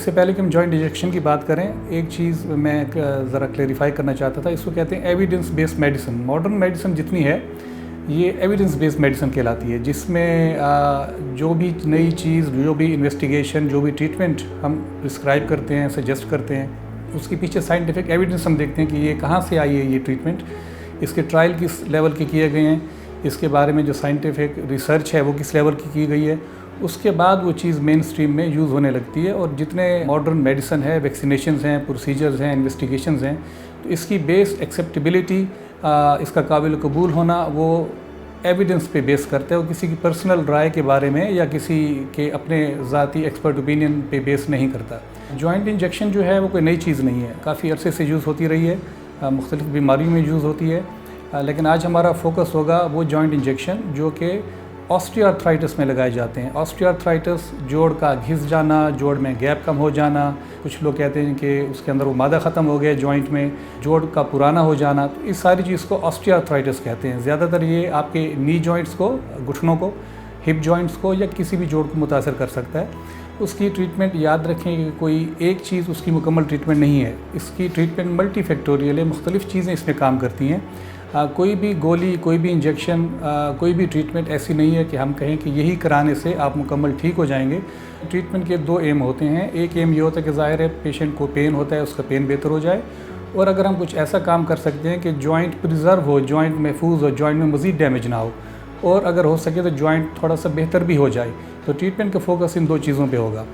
इससे पहले कि हम जॉइंट इंजेक्शन की बात करें, एक चीज़ मैं ज़रा क्लेरिफाई करना चाहता था। इसको कहते हैं evidence based medicine. Modern medicine जितनी है ये एविडेंस बेस्ड मेडिसिन कहलाती है, जिसमें जो भी नई चीज़, जो भी इन्वेस्टिगेशन, जो भी ट्रीटमेंट हम प्रिस्क्राइब करते हैं, सजेस्ट करते हैं, उसके पीछे साइंटिफिक एविडेंस हम देखते हैं कि ये कहाँ से आई है ये ट्रीटमेंट, इसके ट्रायल किस लेवल के किए गए हैं, इसके बारे में जो साइंटिफिक रिसर्च है वो किस लेवल की गई है। उसके बाद वो चीज़ मेन स्ट्रीम में यूज़ होने लगती है। और जितने मॉडर्न मेडिसिन है, वैक्सीनेशंस हैं, प्रोसीजर्स हैं, इन्वेस्टिगेशंस हैं, तो इसकी बेस्ड एक्सेप्टेबिलिटी, इसका काबिल कबूल होना वो एविडेंस पे बेस करते हैं। वो किसी की पर्सनल राय के बारे में या किसी के अपने ज़ाती एक्सपर्ट ओपिनियन पे बेस नहीं करता। जॉइंट इंजेक्शन जो है वो कोई नई चीज़ नहीं है, काफ़ी अरसे से यूज़ होती रही है, मुख्तलिफ़ बीमारियों में यूज़ होती है। लेकिन आज हमारा फोकस होगा वो जॉइंट इंजेक्शन जो कि ऑस्टियोआर्थराइटिस में लगाए जाते हैं। ऑस्टियोआर्थराइटिस जोड़ का घिस जाना, जोड़ में गैप कम हो जाना, कुछ लोग कहते हैं कि उसके अंदर वो मादा ख़त्म हो गया जॉइंट में, जोड़ का पुराना हो जाना, तो इस सारी चीज़ को ऑस्टियोआर्थराइटिस कहते हैं। ज़्यादातर ये आपके नी जॉइंट्स को, घुटनों को, हिप जॉइंट्स को या किसी भी जोड़ को मुतासर कर सकता है। उसकी ट्रीटमेंट याद रखें कि कोई एक चीज़ उसकी मुकम्मल ट्रीटमेंट नहीं है, इसकी ट्रीटमेंट मल्टीफैक्टोरियल है, मुख्तलिफ़ चीज़ें इसमें काम करती हैं। कोई भी गोली, कोई भी इंजेक्शन, कोई भी ट्रीटमेंट ऐसी नहीं है कि हम कहें कि यही कराने से आप मुकम्मल ठीक हो जाएंगे। ट्रीटमेंट के दो एम होते हैं। एक एम ये होता है कि ज़ाहिर है पेशेंट को पेन होता है, उसका पेन बेहतर हो जाए, और अगर हम कुछ ऐसा काम कर सकते हैं कि जॉइंट प्रिजर्व हो, जॉइंट महफूज हो, जॉइंट में मज़ीद डैमेज ना हो, और अगर हो सके तो जॉइंट थोड़ा सा बेहतर भी हो जाए, तो ट्रीटमेंट का फोकस इन दो चीज़ों पे होगा।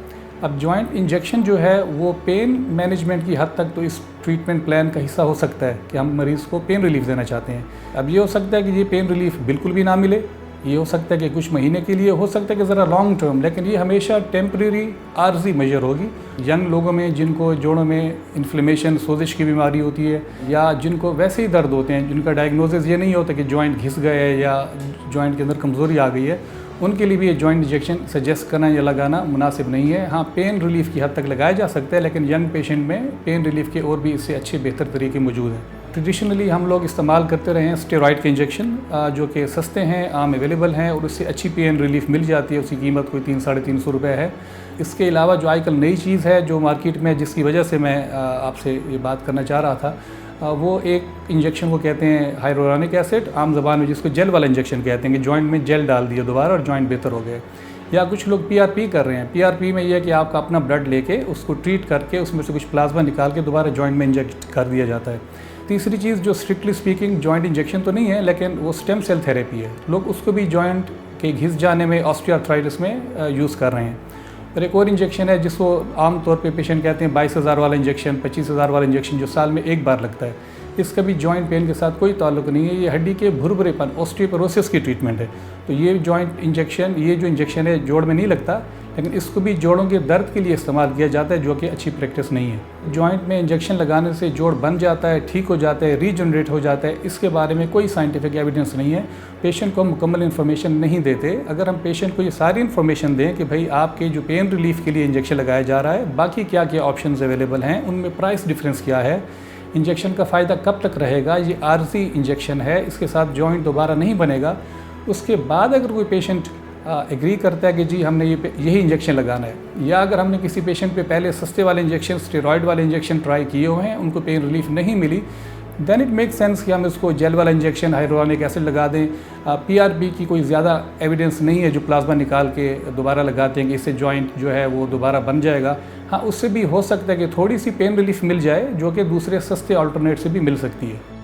अब जॉइंट इंजेक्शन जो है वो पेन मैनेजमेंट की हद तक तो इस ट्रीटमेंट प्लान का हिस्सा हो सकता है कि हम मरीज़ को पेन रिलीफ देना चाहते हैं। अब ये हो सकता है कि ये पेन रिलीफ बिल्कुल भी ना मिले, ये हो सकता है कि कुछ महीने के लिए, हो सकता है कि ज़रा लॉन्ग टर्म, लेकिन ये हमेशा टेम्परेरी आर्जी मेजर होगी। यंग लोगों में जिनको जोड़ों में इन्फ्लेमेशन, सोजिश की बीमारी होती है, या जिनको वैसे ही दर्द होते हैं, जिनका डायग्नोसिस ये नहीं होता कि जॉइंट घिस गए है या जॉइंट के अंदर कमज़ोरी आ गई है, उनके लिए भी ये जॉइंट इंजेक्शन सजेस्ट करना या लगाना मुनासिब नहीं है। हाँ, पेन रिलीफ की हद तक लगाया जा सकता है, लेकिन यंग पेशेंट में पेन रिलीफ के और भी इससे अच्छे बेहतर तरीके मौजूद हैं। ट्रेडिशनली हम लोग इस्तेमाल करते रहे हैं स्टेरॉइड के इंजेक्शन, जो कि सस्ते हैं, आम अवेलेबल हैं, और उससे अच्छी पेन रिलीफ मिल जाती है। उसकी कीमत कोई 300-350 रुपये है। इसके अलावा जो आजकल नई चीज़ है जो मार्केट में, जिसकी वजह से मैं आपसे ये बात करना चाह रहा था, वो एक इंजेक्शन को कहते हैं हाइलोरोनिक एसिड, आम ज़बान में जिसको जेल वाला इंजेक्शन कहते हैं, कि जॉइंट में जेल डाल दिया दोबारा और जॉइंट बेहतर हो गए। या कुछ लोग पीआरपी कर रहे हैं। पीआरपी में यह है कि आपका अपना ब्लड लेके उसको ट्रीट करके उसमें से कुछ प्लाज्मा निकाल के दोबारा जॉइंट में इंजेक्ट कर दिया जाता है। तीसरी चीज़ जो स्ट्रिक्टली स्पीकिंग जॉइंट इंजेक्शन तो नहीं है, लेकिन वो स्टेम सेल थेरेपी है। लोग उसको भी जॉइंट के घिस जाने में, ऑस्टियोआर्थराइटिस में यूज़ कर रहे हैं। और एक और इंजेक्शन है जिसको आमतौर पे पेशेंट कहते हैं 22,000 वाला इंजेक्शन, 25,000 वाला इंजेक्शन, जो साल में एक बार लगता है। इसका भी जॉइंट पेन के साथ कोई ताल्लुक नहीं है। ये हड्डी के भुरभुरेपन, ऑस्टियोपोरोसिस की ट्रीटमेंट है। तो ये जॉइंट इंजेक्शन, ये जो इंजेक्शन है जोड़ में नहीं लगता, लेकिन इसको भी जोड़ों के दर्द के लिए इस्तेमाल किया जाता है, जो कि अच्छी प्रैक्टिस नहीं है। जॉइंट में इंजेक्शन लगाने से जोड़ बन जाता है, ठीक हो जाता है, रीजनरेट हो जाता है, इसके बारे में कोई साइंटिफिक एविडेंस नहीं है। पेशेंट को मुकम्मल इन्फॉर्मेशन नहीं देते। अगर हम पेशेंट को ये सारी इन्फॉर्मेशन दें कि भाई आपके जो पेन रिलीफ के लिए इंजेक्शन लगाया जा रहा है, बाकी क्या क्या ऑप्शंस अवेलेबल हैं, उनमें प्राइस डिफरेंस क्या है, इंजेक्शन का फ़ायदा कब तक रहेगा, ये आर्जी इंजेक्शन है, इसके साथ जॉइंट दोबारा नहीं बनेगा, उसके बाद अगर कोई पेशेंट एग्री करता है कि जी हमने यही इंजेक्शन लगाना है, या अगर हमने किसी पेशेंट पे पहले सस्ते वाले इंजेक्शन, स्टेरॉयड वाले इंजेक्शन ट्राई किए हुए हैं, उनको पेन रिलीफ नहीं मिली, देन इट मेक सेंस कि हम इसको जेल वाला इंजेक्शन, हाइलोरोनिक एसिड लगा दें। पीआरपी की कोई ज़्यादा एविडेंस नहीं है जो प्लाज्मा निकाल के दोबारा लगाते हैं कि इससे जॉइंट जो है वो दोबारा बन जाएगा। हाँ, उससे भी हो सकता है कि थोड़ी सी पेन रिलीफ मिल जाए, जो कि दूसरे सस्ते अल्टरनेट से भी मिल सकती है।